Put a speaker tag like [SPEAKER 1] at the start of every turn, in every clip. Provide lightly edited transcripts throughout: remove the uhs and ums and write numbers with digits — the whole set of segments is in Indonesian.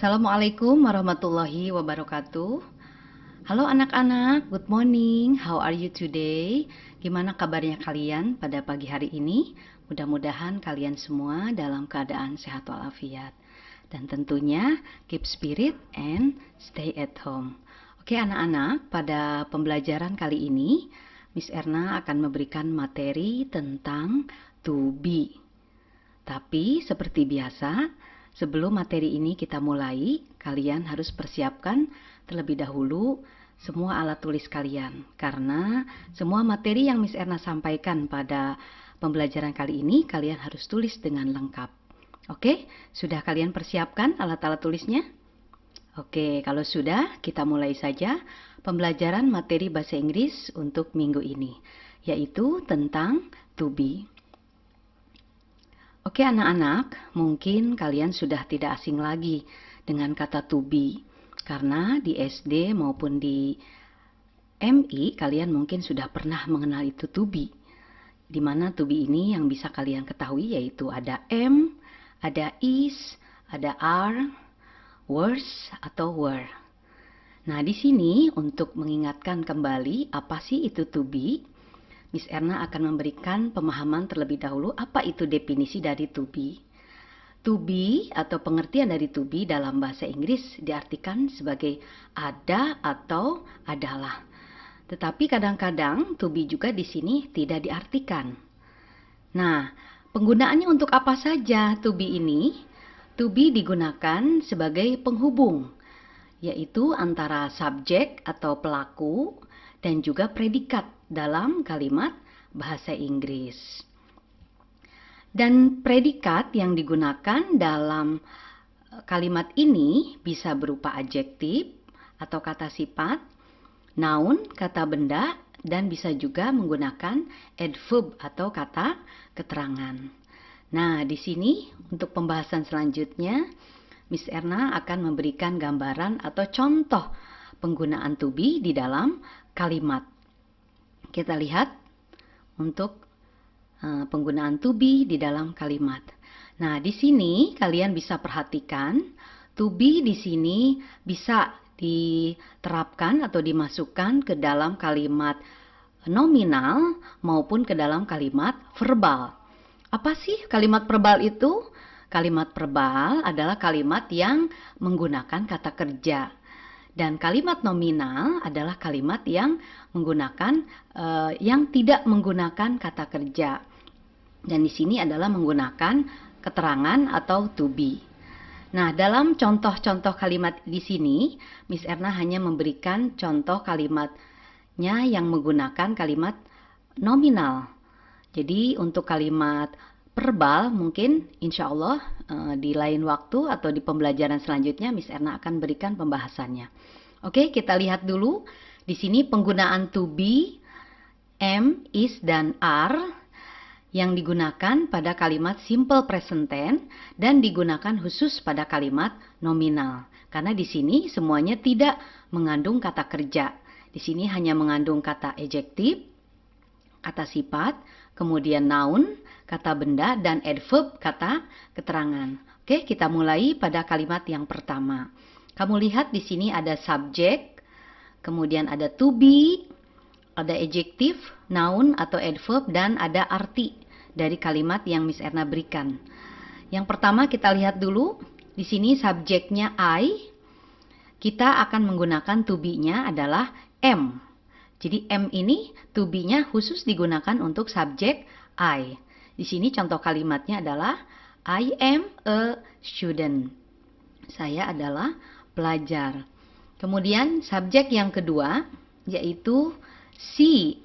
[SPEAKER 1] Assalamualaikum warahmatullahi wabarakatuh. Halo anak-anak, good morning. How are you today? Gimana kabarnya kalian pada pagi hari ini? Mudah-mudahan kalian semua dalam keadaan sehat walafiat. Dan tentunya keep spirit and stay at home. Oke anak-anak, pada pembelajaran kali ini Miss Erna akan memberikan materi tentang to be. Tapi seperti biasa, sebelum materi ini kita mulai, kalian harus persiapkan terlebih dahulu semua alat tulis kalian. Karena semua materi yang Miss Erna sampaikan pada pembelajaran kali ini, kalian harus tulis dengan lengkap. Oke, sudah kalian persiapkan alat-alat tulisnya? Oke, kalau sudah, kita mulai saja pembelajaran materi bahasa Inggris untuk minggu ini, yaitu tentang to be. Oke anak-anak, mungkin kalian sudah tidak asing lagi dengan kata to be, karena di SD maupun di MI kalian mungkin sudah pernah mengenal itu to be. Di mana to be ini yang bisa kalian ketahui yaitu ada am, ada is, ada are, was atau were. Nah di sini untuk mengingatkan kembali apa sih itu to be, Miss Erna akan memberikan pemahaman terlebih dahulu apa itu definisi dari to be. To be atau pengertian dari to be dalam bahasa Inggris diartikan sebagai ada atau adalah. Tetapi kadang-kadang to be juga di sini tidak diartikan. Nah, penggunaannya untuk apa saja to be ini? To be digunakan sebagai penghubung, yaitu antara subjek atau pelaku dan juga predikat dalam kalimat bahasa Inggris. Dan predikat yang digunakan dalam kalimat ini bisa berupa adjektif atau kata sifat, noun, kata benda, dan bisa juga menggunakan adverb atau kata keterangan. Nah, di sini untuk pembahasan selanjutnya, Miss Erna akan memberikan gambaran atau contoh penggunaan to be di dalam kalimat. Kita lihat untuk penggunaan to be di dalam kalimat. Nah, di sini kalian bisa perhatikan to be di sini bisa diterapkan atau dimasukkan ke dalam kalimat nominal maupun ke dalam kalimat verbal. Apa sih kalimat verbal itu? Kalimat verbal adalah kalimat yang menggunakan kata kerja. Dan kalimat nominal adalah kalimat yang menggunakan yang tidak menggunakan kata kerja. Dan di sini adalah menggunakan keterangan atau to be. Nah, dalam contoh-contoh kalimat di sini, Miss Erna hanya memberikan contoh kalimatnya yang menggunakan kalimat nominal. Jadi untuk kalimat verbal mungkin insya Allah di lain waktu atau di pembelajaran selanjutnya Miss Erna akan berikan pembahasannya. Oke, kita lihat dulu. Di sini penggunaan to be, am, is, dan are yang digunakan pada kalimat simple present tense dan digunakan khusus pada kalimat nominal. Karena di sini semuanya tidak mengandung kata kerja. Di sini hanya mengandung kata adjektif, kata sifat, kemudian noun, kata benda, dan adverb, kata keterangan. Oke, kita mulai pada kalimat yang pertama. Kamu lihat di sini ada subjek, kemudian ada to be, ada adjektif, noun atau adverb, dan ada arti dari kalimat yang Miss Erna berikan. Yang pertama kita lihat dulu, di sini subjeknya I, kita akan menggunakan to be-nya adalah am. Jadi am ini to be-nya khusus digunakan untuk subjek I. Di sini contoh kalimatnya adalah I am a student. Saya adalah pelajar. Kemudian subjek yang kedua yaitu she.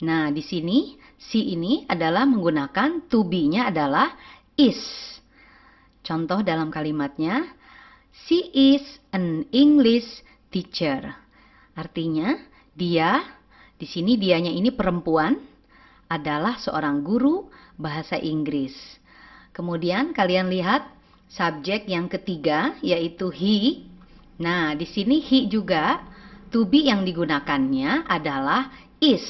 [SPEAKER 1] Nah, di sini she ini adalah menggunakan to be-nya adalah is. Contoh dalam kalimatnya, she is an English teacher. Artinya, dia, di sini dianya ini perempuan, adalah seorang guru bahasa Inggris. Kemudian kalian lihat subjek yang ketiga yaitu he. Nah, di sini he juga to be yang digunakannya adalah is.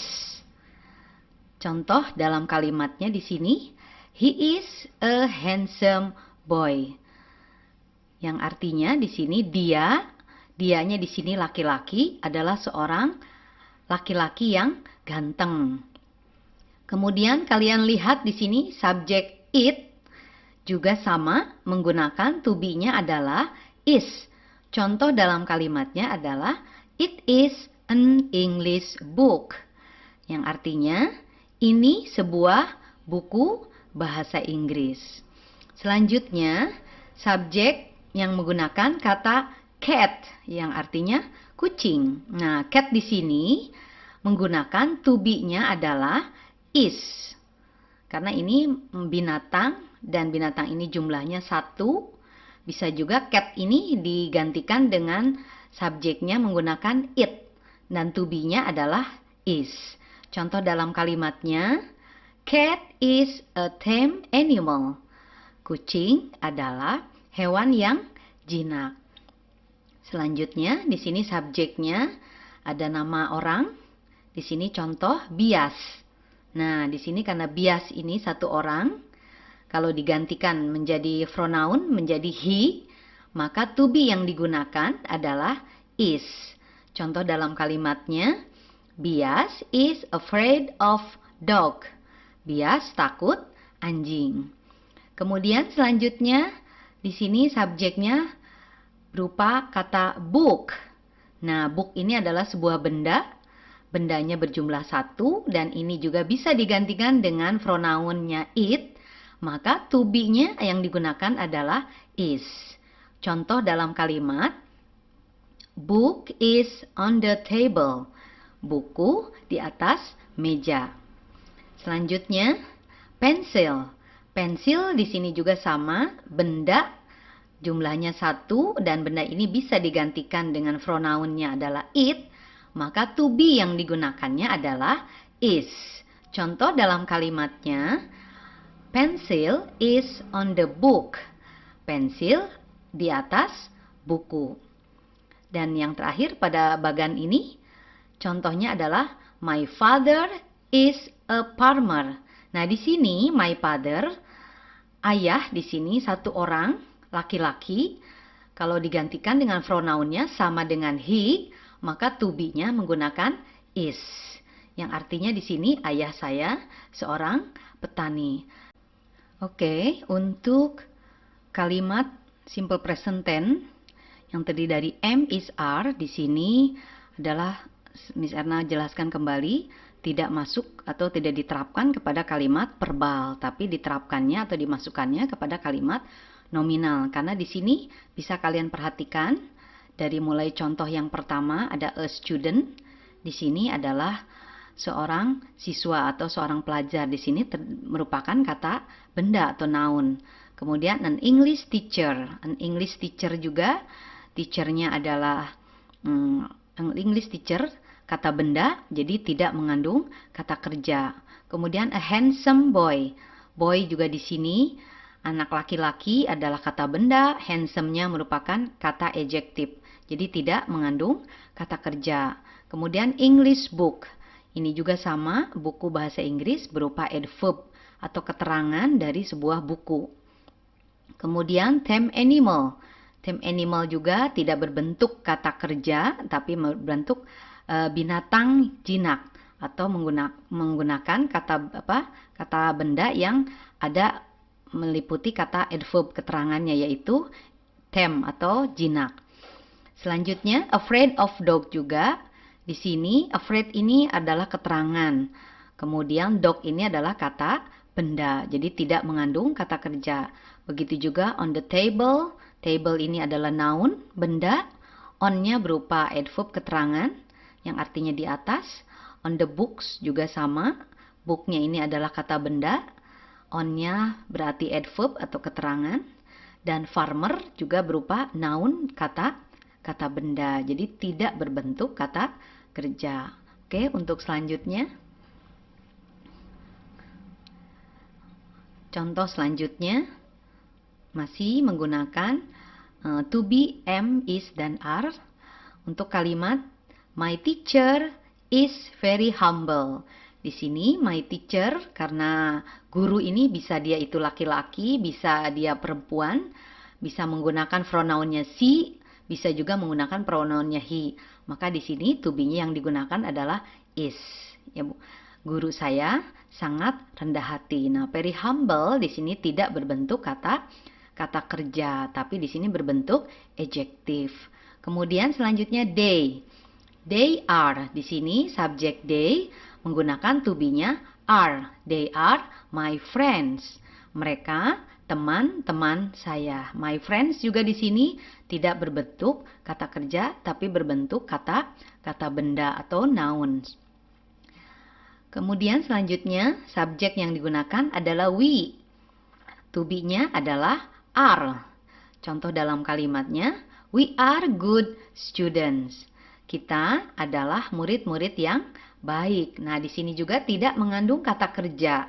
[SPEAKER 1] Contoh dalam kalimatnya di sini, he is a handsome boy. yang artinya di sini dianya di sini laki-laki adalah seorang laki-laki yang ganteng. Kemudian kalian lihat di sini subjek it juga sama, menggunakan to be-nya adalah is. Contoh dalam kalimatnya adalah it is an English book, yang artinya ini sebuah buku bahasa Inggris. Selanjutnya, subjek yang menggunakan kata cat, yang artinya kucing. Nah, cat di sini menggunakan to be-nya adalah is. Karena ini binatang dan binatang ini jumlahnya 1. Bisa juga cat ini digantikan dengan subjeknya menggunakan it dan to be-nya adalah is. Contoh dalam kalimatnya, cat is a tame animal. Kucing adalah hewan yang jinak. Selanjutnya di sini subjeknya ada nama orang. Di sini contoh Bias. Nah, di sini karena Bias ini satu orang, kalau digantikan menjadi pronoun menjadi he, maka to be yang digunakan adalah is. Contoh dalam kalimatnya, Bias is afraid of dog. Bias takut anjing. Kemudian selanjutnya di sini subjeknya berupa kata book. Nah, book ini adalah sebuah benda. Bendanya berjumlah 1 dan ini juga bisa digantikan dengan pronounnya it. Maka to be-nya yang digunakan adalah is. Contoh dalam kalimat, book is on the table. Buku di atas meja. Selanjutnya, pensil. Pensil di sini juga sama, benda jumlahnya 1 dan benda ini bisa digantikan dengan pronounnya adalah it, maka to be yang digunakannya adalah is. Contoh dalam kalimatnya, pencil is on the book. Pensil di atas buku. Dan yang terakhir pada bagan ini, contohnya adalah my father is a farmer. Nah, di sini my father, ayah di sini satu orang laki-laki. Kalau digantikan dengan pronounnya sama dengan he, maka to be-nya menggunakan is. Yang artinya di sini ayah saya seorang petani. Oke, untuk kalimat simple present tense yang terdiri dari am, is, are, di sini adalah Miss Erna jelaskan kembali, tidak masuk atau tidak diterapkan kepada kalimat verbal, tapi diterapkannya atau dimasukkannya kepada kalimat nominal. Karena di sini bisa kalian perhatikan dari mulai contoh yang pertama ada a student, di sini adalah seorang siswa atau seorang pelajar. Di sini merupakan kata benda atau noun. Kemudian an English teacher juga, teachernya adalah an English teacher, kata benda, jadi tidak mengandung kata kerja. Kemudian a handsome boy, boy juga di sini anak laki-laki adalah kata benda, handsome-nya merupakan kata adjektif, jadi tidak mengandung kata kerja. Kemudian English book, ini juga sama, buku bahasa Inggris berupa adverb atau keterangan dari sebuah buku. Kemudian tame animal juga tidak berbentuk kata kerja, tapi berbentuk binatang jinak atau menggunakan kata benda yang ada meliputi kata adverb keterangannya, yaitu tame atau jinak. Selanjutnya afraid of dog juga. Di sini afraid ini adalah keterangan. Kemudian dog ini adalah kata benda, jadi tidak mengandung kata kerja. Begitu juga on the table. Table ini adalah noun, benda. On-nya berupa adverb keterangan yang artinya di atas. On the books juga sama. Book-nya ini adalah kata benda. On-nya berarti adverb atau keterangan. Dan farmer juga berupa noun, kata benda. Jadi tidak berbentuk kata kerja. Oke, untuk selanjutnya. Contoh selanjutnya masih menggunakan to be, am, is, dan are. Untuk kalimat my teacher is very humble. Di sini my teacher karena guru ini bisa dia itu laki-laki, bisa dia perempuan. bisa menggunakan pronounnya she, bisa juga menggunakan pronounnya he. Maka di sini to be-nya yang digunakan adalah is. Ya, Bu. Guru saya sangat rendah hati. Nah, very humble di sini tidak berbentuk kata kerja, tapi di sini berbentuk adjektif. Kemudian selanjutnya they. They are. Di sini subjek they menggunakan to be-nya are. They are my friends. Mereka teman-teman saya. My friends juga di sini tidak berbentuk kata kerja, tapi berbentuk kata benda atau noun. Kemudian selanjutnya subjek yang digunakan adalah we. To be-nya adalah are. Contoh dalam kalimatnya, we are good students. Kita adalah murid-murid yang baik. Nah, di sini juga tidak mengandung kata kerja.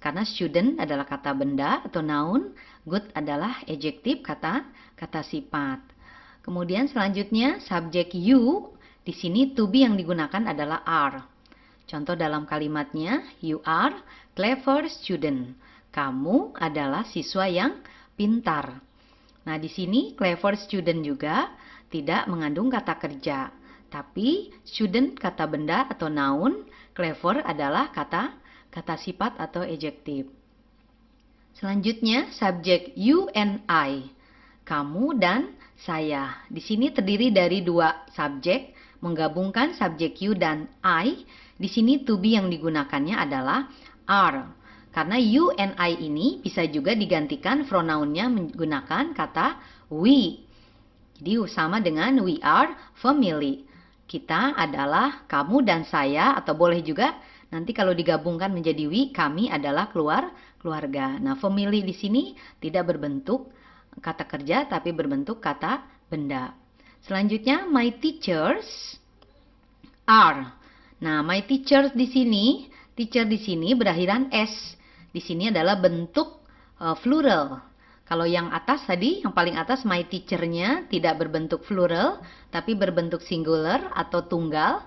[SPEAKER 1] Karena student adalah kata benda atau noun, good adalah adjektif kata sifat. Kemudian selanjutnya subjek you, di sini to be yang digunakan adalah are. Contoh dalam kalimatnya, you are clever student. Kamu adalah siswa yang pintar. Nah, di sini clever student juga tidak mengandung kata kerja. Tapi student kata benda atau noun, clever adalah kata sifat atau adjektif. Selanjutnya subjek you and I. Kamu dan saya. Di sini terdiri dari dua subjek, menggabungkan subjek you dan I. Di sini to be yang digunakannya adalah are. Karena you and I ini bisa juga digantikan pronounnya menggunakan kata we. Jadi sama dengan we are family. Kita adalah kamu dan saya, atau boleh juga nanti kalau digabungkan menjadi we, kami adalah keluarga. Nah, family di sini tidak berbentuk kata kerja tapi berbentuk kata benda. Selanjutnya my teachers are. Nah, my teachers di sini, teacher di sini berakhiran s. Di sini adalah bentuk plural. Kalau yang atas tadi, yang paling atas my teacher-nya tidak berbentuk plural, tapi berbentuk singular atau tunggal.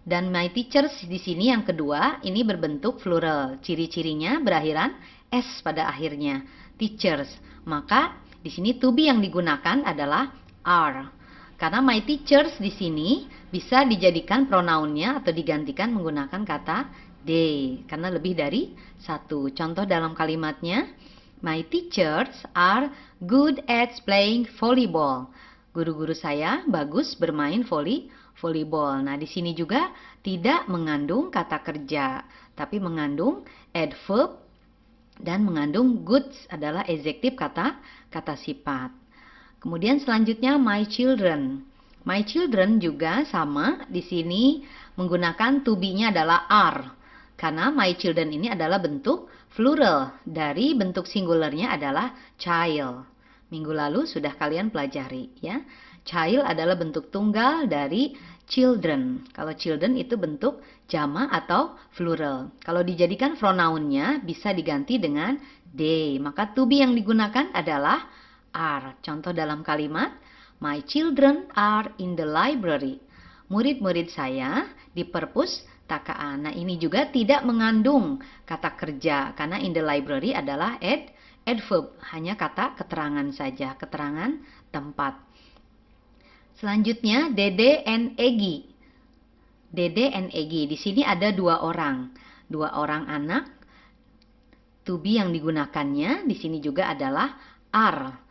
[SPEAKER 1] Dan my teachers di sini yang kedua, ini berbentuk plural. Ciri-cirinya berakhiran s pada akhirnya, teachers. Maka di sini to be yang digunakan adalah are. Karena my teachers di sini bisa dijadikan pronounnya atau digantikan menggunakan kata they. Karena lebih dari satu. Contoh dalam kalimatnya, my teachers are good at playing volleyball. Guru-guru saya bagus bermain volleyball. Nah, di sini juga tidak mengandung kata kerja, tapi mengandung adverb dan mengandung goods adalah adjektif kata sifat. Kemudian selanjutnya my children. My children juga sama, di sini menggunakan to be-nya adalah are. Karena my children ini adalah bentuk plural, dari bentuk singularnya adalah child. Minggu lalu sudah kalian pelajari ya. Child adalah bentuk tunggal dari children. Kalau children itu bentuk jama atau plural. Kalau dijadikan pronounnya bisa diganti dengan they. Maka to be yang digunakan adalah are. Contoh dalam kalimat, my children are in the library. Murid-murid saya di perpustakaan. Nah, ini juga tidak mengandung kata kerja karena in the library adalah adverb, hanya kata keterangan saja, keterangan tempat. Selanjutnya Dede and Egi. Dede and Egi. Di sini ada dua orang anak. To be yang digunakannya di sini juga adalah are.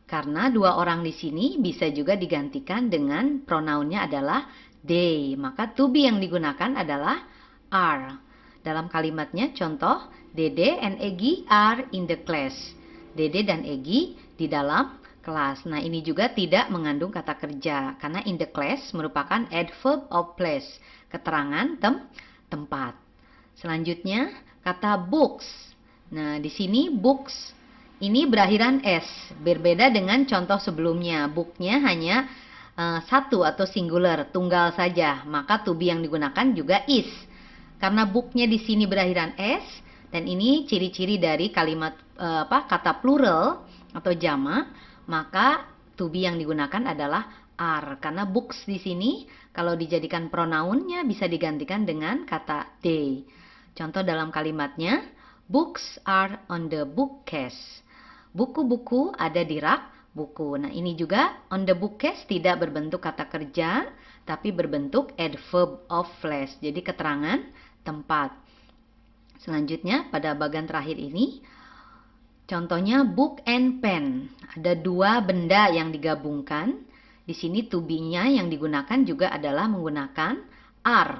[SPEAKER 1] Karena dua orang di sini bisa juga digantikan dengan pronounnya adalah they. Maka to be yang digunakan adalah are. Dalam kalimatnya contoh, Dede and Egi are in the class. Dede dan Egi di dalam kelas. Nah, ini juga tidak mengandung kata kerja. Karena in the class merupakan adverb of place. Keterangan tempat. Selanjutnya kata books. Nah, di sini books ini berakhiran s, berbeda dengan contoh sebelumnya. Book-nya hanya satu atau singular, tunggal saja. Maka to be yang digunakan juga is. Karena book-nya di sini berakhiran s, dan ini ciri-ciri dari kalimat kata plural atau jama, maka to be yang digunakan adalah are. Karena books di sini kalau dijadikan pronounnya bisa digantikan dengan kata they. Contoh dalam kalimatnya, books are on the bookcase. Buku-buku ada di rak buku. Nah, ini juga on the bookcase tidak berbentuk kata kerja, tapi berbentuk adverb of place. Jadi keterangan tempat. Selanjutnya pada bagian terakhir ini, contohnya book and pen. Ada dua benda yang digabungkan. Di sini to be-nya yang digunakan juga adalah menggunakan are.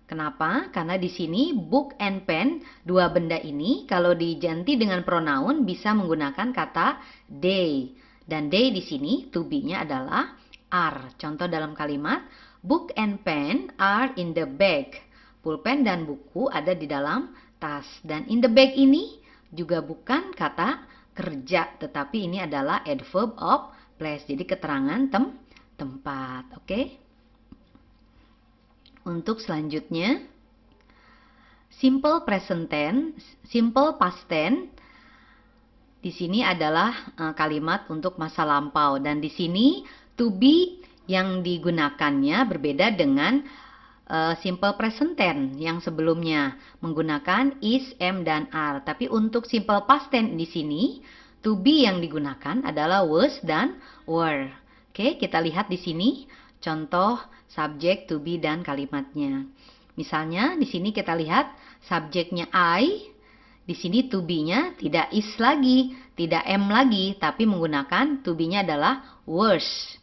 [SPEAKER 1] Kenapa? Karena di sini book and pen, dua benda ini kalau diganti dengan pronoun bisa menggunakan kata they. Dan they di sini to be-nya adalah are. Contoh dalam kalimat, book and pen are in the bag. Pulpen dan buku ada di dalam tas. Dan in the bag ini juga bukan kata kerja, tetapi ini adalah adverb of place. Jadi keterangan tempat. Oke? Untuk selanjutnya, simple present tense, simple past tense. Di sini adalah kalimat untuk masa lampau, dan di sini to be yang digunakannya berbeda dengan simple present tense yang sebelumnya menggunakan is, am, dan are. Tapi untuk simple past tense di sini to be yang digunakan adalah was dan were. Oke, kita lihat di sini contoh subjek to be dan kalimatnya. Misalnya di sini kita lihat subjeknya I, di sini to be-nya tidak is lagi, tidak am lagi, tapi menggunakan to be-nya adalah was.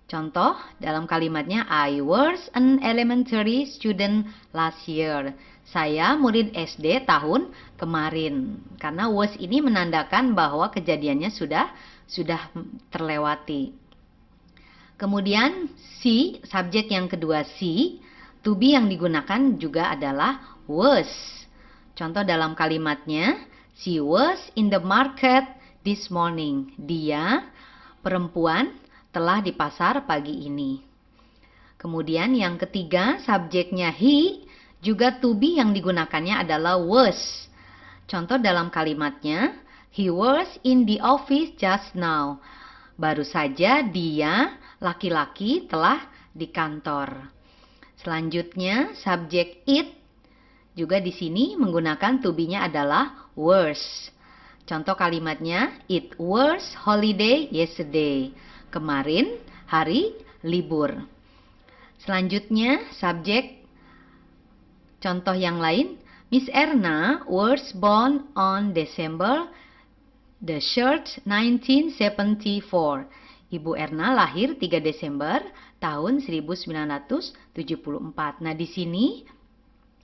[SPEAKER 1] Contoh dalam kalimatnya, I was an elementary student last year. Saya murid SD tahun kemarin. Karena was ini menandakan bahwa kejadiannya sudah terlewati. Kemudian si, subjek yang kedua si, to be yang digunakan juga adalah was. Contoh dalam kalimatnya, she was in the market this morning. Dia, perempuan, telah di pasar pagi ini. Kemudian yang ketiga, subjeknya he, juga to be yang digunakannya adalah was. Contoh dalam kalimatnya, he was in the office just now. Baru saja dia, laki-laki, telah di kantor. Selanjutnya, subjek it juga di sini menggunakan to be-nya adalah was. Contoh kalimatnya, it was holiday yesterday. Kemarin hari libur. Selanjutnya, subjek contoh yang lain, Miss Erna was born on December the 3rd, 1974. Ibu Erna lahir 3 Desember tahun 1974. Nah, di sini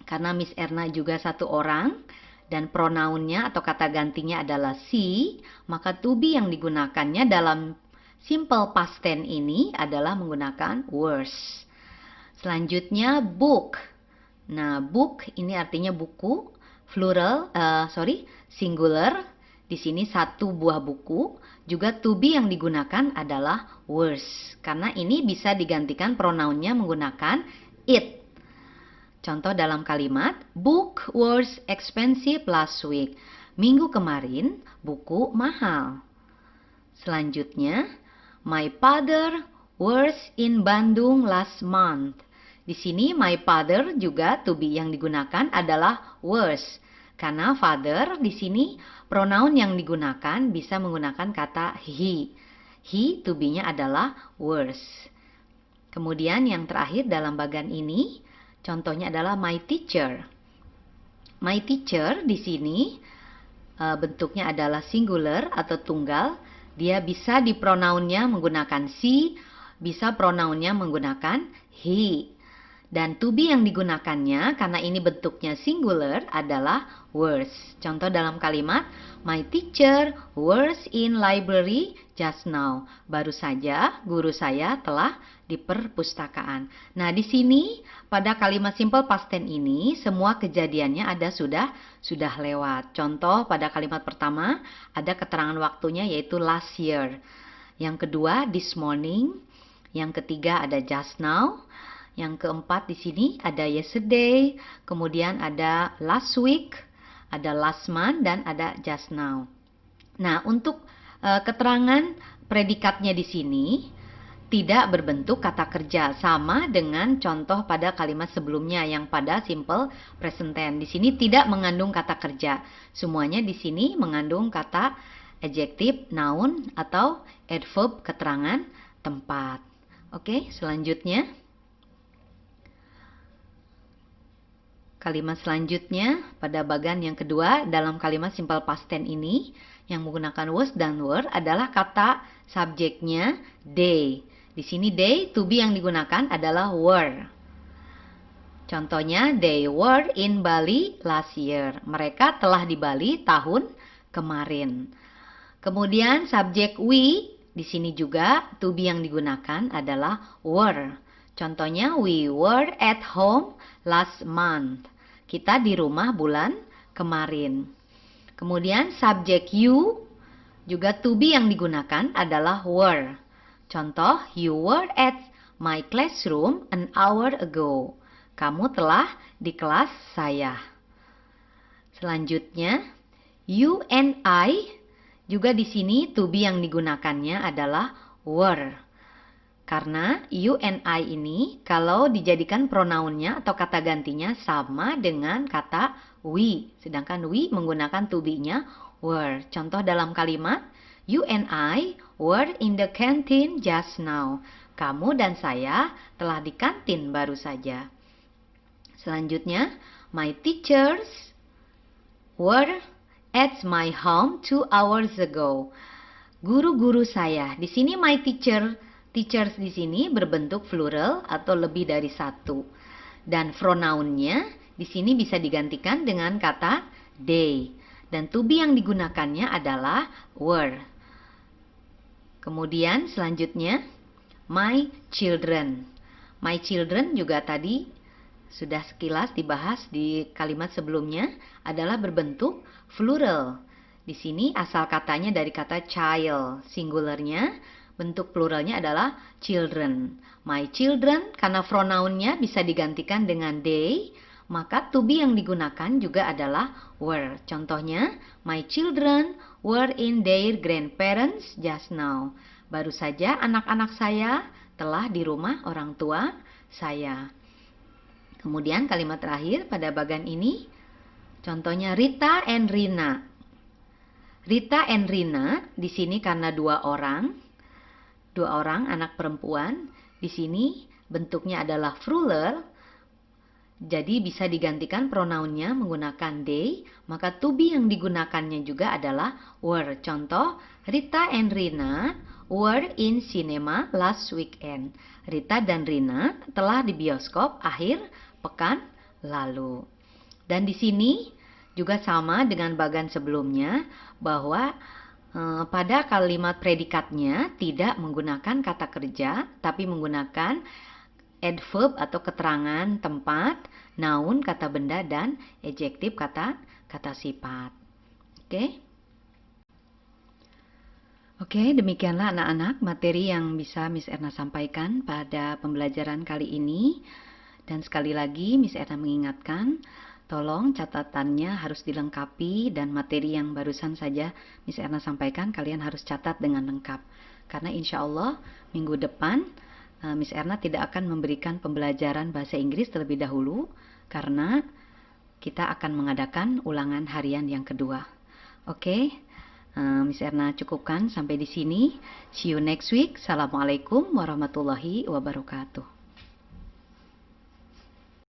[SPEAKER 1] karena Miss Erna juga satu orang dan pronounnya atau kata gantinya adalah she, maka to be yang digunakannya dalam simple past tense ini adalah menggunakan was. Selanjutnya book. Nah, book ini artinya buku, singular. Di sini satu buah buku, juga to be yang digunakan adalah was. Karena ini bisa digantikan pronounnya menggunakan it. Contoh dalam kalimat, book was expensive last week. Minggu kemarin, buku mahal. Selanjutnya, my father was in Bandung last month. Di sini my father juga to be yang digunakan adalah was. Karena father di sini pronoun yang digunakan bisa menggunakan kata he. He to be-nya adalah was. Kemudian yang terakhir dalam bagian ini, contohnya adalah my teacher. My teacher di sini bentuknya adalah singular atau tunggal. Dia bisa di pronounnya menggunakan she, bisa pronounnya menggunakan he. Dan to be yang digunakannya karena ini bentuknya singular adalah was. Contoh dalam kalimat, my teacher was in library just now. Baru saja guru saya telah di perpustakaan. Nah, di sini pada kalimat simple past tense ini semua kejadiannya ada sudah lewat. Contoh pada kalimat pertama ada keterangan waktunya yaitu last year. Yang kedua this morning. Yang ketiga ada just now. Yang keempat di sini ada yesterday, kemudian ada last week, ada last month, dan ada just now. Nah, untuk keterangan predikatnya di sini tidak berbentuk kata kerja, sama dengan contoh pada kalimat sebelumnya yang pada simple present tense. Di sini tidak mengandung kata kerja, semuanya di sini mengandung kata adjektif, noun, atau adverb keterangan tempat. Oke, selanjutnya. Kalimat selanjutnya pada bagian yang kedua dalam kalimat simple past tense ini yang menggunakan was dan were adalah kata subjeknya they. Di sini they, to be yang digunakan adalah were. Contohnya, they were in Bali last year. Mereka telah di Bali tahun kemarin. Kemudian subjek we, di sini juga to be yang digunakan adalah were. Contohnya, we were at home last month. Kita di rumah bulan kemarin. Kemudian subjek you, juga to be yang digunakan adalah were. Contoh, you were at my classroom an hour ago. Kamu telah di kelas saya. Selanjutnya, you and I, juga di sini to be yang digunakannya adalah were. Karena you and I ini kalau dijadikan pronounnya atau kata gantinya sama dengan kata we. Sedangkan we menggunakan to be-nya were. Contoh dalam kalimat, you and I were in the canteen just now. Kamu dan saya telah di kantin baru saja. Selanjutnya, my teachers were at my home 2 hours ago. Guru-guru saya. Di sini my teachers di sini berbentuk plural atau lebih dari satu. Dan pronounnya di sini bisa digantikan dengan kata they. Dan to be yang digunakannya adalah were. Kemudian selanjutnya, my children. My children juga tadi sudah sekilas dibahas di kalimat sebelumnya adalah berbentuk plural. Di sini asal katanya dari kata child, singularnya. Bentuk pluralnya adalah children. My children, karena pronounnya bisa digantikan dengan they, maka to be yang digunakan juga adalah were. Contohnya, my children were in their grandparents just now. Baru saja anak-anak saya telah di rumah orang tua saya. Kemudian kalimat terakhir pada bagian ini, contohnya Rita and Rina. Rita and Rina di sini karena dua orang anak perempuan. Di sini bentuknya adalah plural, jadi bisa digantikan pronounnya menggunakan they, maka to be yang digunakannya juga adalah were. Contoh, Rita and Rina were in cinema last weekend. Rita dan Rina telah di bioskop akhir pekan lalu. Dan di sini juga sama dengan bagian sebelumnya bahwa pada kalimat predikatnya tidak menggunakan kata kerja, tapi menggunakan adverb atau keterangan tempat, noun kata benda, dan adjektif kata sifat. Oke, demikianlah anak-anak materi yang bisa Miss Erna sampaikan pada pembelajaran kali ini. Dan sekali lagi Miss Erna mengingatkan, tolong catatannya harus dilengkapi dan materi yang barusan saja Miss Erna sampaikan kalian harus catat dengan lengkap. Karena insya Allah minggu depan Miss Erna tidak akan memberikan pembelajaran bahasa Inggris terlebih dahulu karena kita akan mengadakan ulangan harian yang kedua. Oke, Miss Erna cukupkan sampai di sini. See you next week. Assalamualaikum warahmatullahi wabarakatuh.